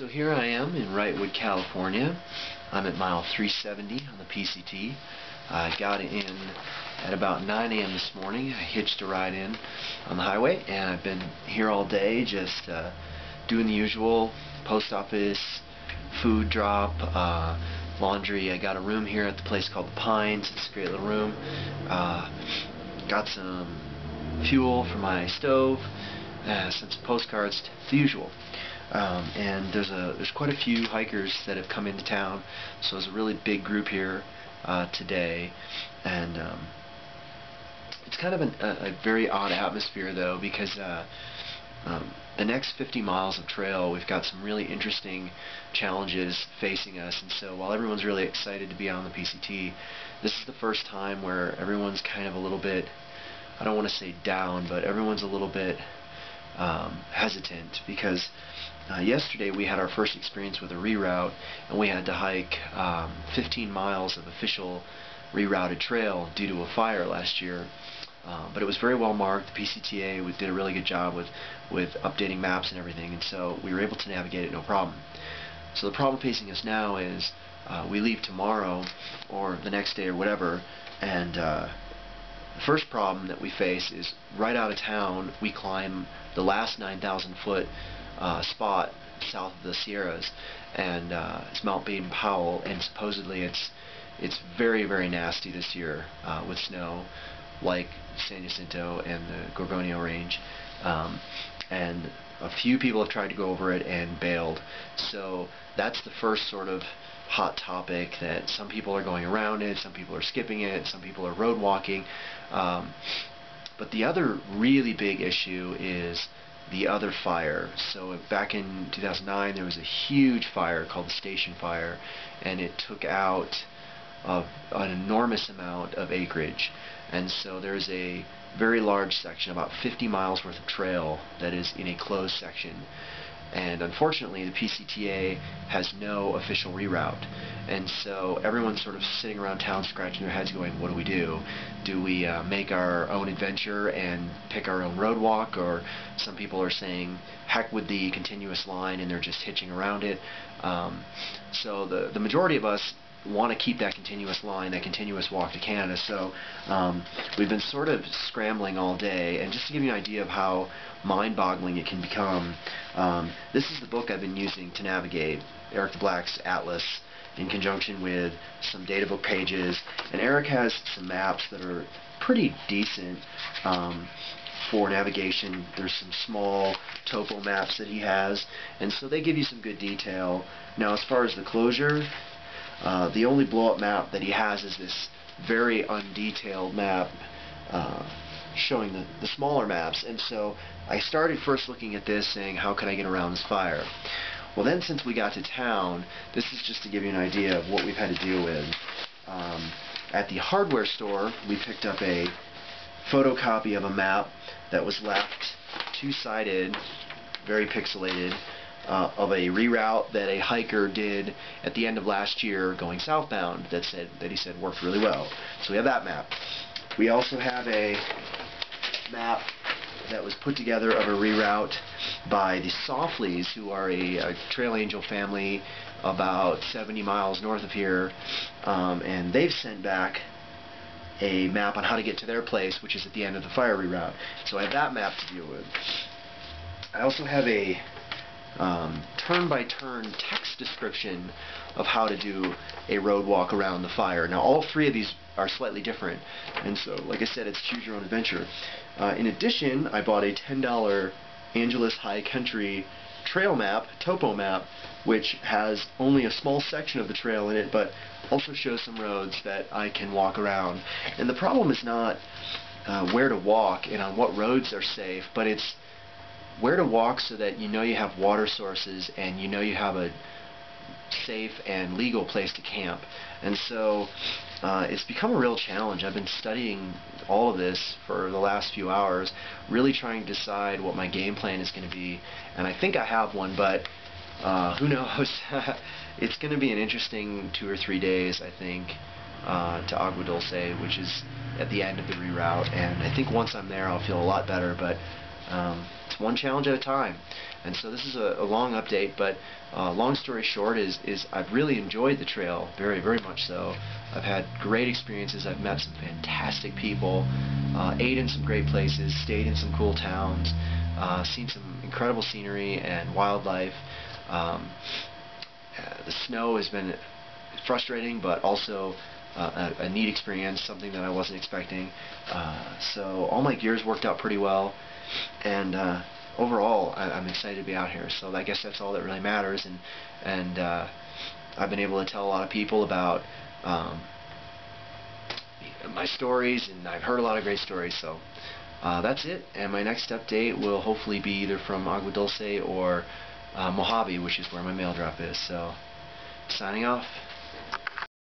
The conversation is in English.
So here I am in Wrightwood, California. I'm at mile 370 on the PCT. I got in at about 9 a.m. this morning. I hitched a ride in on the highway, and I've been here all day just doing the usual post office, food drop, laundry. I got a room here at the place called the Pines. It's a great little room. Got some fuel for my stove, sent some postcards, the usual. And there's quite a few hikers that have come into town, so there's a really big group here today, and it's kind of a very odd atmosphere though, because the next 50 miles of trail, we've got some really interesting challenges facing us, and so while everyone's really excited to be on the PCT, this is the first time where everyone's kind of a little bit, I don't want to say down, but everyone's a little bit hesitant, because yesterday we had our first experience with a reroute, and we had to hike 15 miles of official rerouted trail due to a fire last year. But it was very well marked. The PCTA did a really good job with updating maps and everything, and so we were able to navigate it no problem. So the problem facing us now is we leave tomorrow or the next day or whatever, and the first problem that we face is right out of town we climb the last 9,000 foot spot south of the Sierras, and it's Mount Baden-Powell, and supposedly it's very, very nasty this year with snow, like San Jacinto and the Gorgonio Range, and a few people have tried to go over it and bailed. So that's the first sort of hot topic, that some people are going around it, some people are skipping it, some people are road walking. But the other really big issue is the other fire. So back in 2009 there was a huge fire called the Station Fire, and it took out an enormous amount of acreage, and so there's a very large section, about 50 miles worth of trail, that is in a closed section. And unfortunately the PCTA has no official reroute, and so everyone's sort of sitting around town scratching their heads going, what do we do? Do we make our own adventure and pick our own road walk? Or some people are saying heck with the continuous line, and they're just hitching around it. So the majority of us want to keep that continuous line, that continuous walk to Canada. So we've been sort of scrambling all day, and just to give you an idea of how mind-boggling it can become, this is the book I've been using to navigate, Eric the Black's Atlas, in conjunction with some data book pages, and Eric has some maps that are pretty decent for navigation. There's some small topo maps that he has, and so they give you some good detail. Now as far as the closure, the only blow-up map that he has is this very undetailed map showing the smaller maps, and so I started first looking at this saying, how can I get around this fire? Well then, since we got to town, this is just to give you an idea of what we've had to deal with. At the hardware store we picked up a photocopy of a map that was left two-sided, very pixelated, of a reroute that a hiker did at the end of last year going southbound, that he said worked really well. So we have that map. We also have a map that was put together of a reroute by the Softleys, who are a Trail Angel family about 70 miles north of here, and they've sent back a map on how to get to their place, which is at the end of the fire reroute. So I have that map to deal with. I also have a turn-by-turn text description of how to do a road walk around the fire. Now all three of these are slightly different, and so like I said, it's choose your own adventure. In addition, I bought a $10 Angeles High Country trail map, topo map, which has only a small section of the trail in it, but also shows some roads that I can walk around. And the problem is not where to walk and on what roads are safe, but it's where to walk so that you know you have water sources and you know you have a safe and legal place to camp. And so it's become a real challenge. I've been studying all of this for the last few hours, really trying to decide what my game plan is going to be, and I think I have one, but who knows. It's going to be an interesting 2 or 3 days, I think, to Agua Dulce, which is at the end of the reroute, and I think once I'm there I'll feel a lot better, but It's one challenge at a time. And so this is a long update, but long story short is I've really enjoyed the trail, very, very much so. I've had great experiences. I've met some fantastic people, ate in some great places, stayed in some cool towns, seen some incredible scenery and wildlife. The snow has been frustrating, but also a neat experience, something that I wasn't expecting. So all my gears worked out pretty well, and overall I'm excited to be out here. So I guess that's all that really matters, and I've been able to tell a lot of people about my stories, and I've heard a lot of great stories. So that's it, and my next update will hopefully be either from Agua Dulce or Mojave, which is where my mail drop is. So signing off.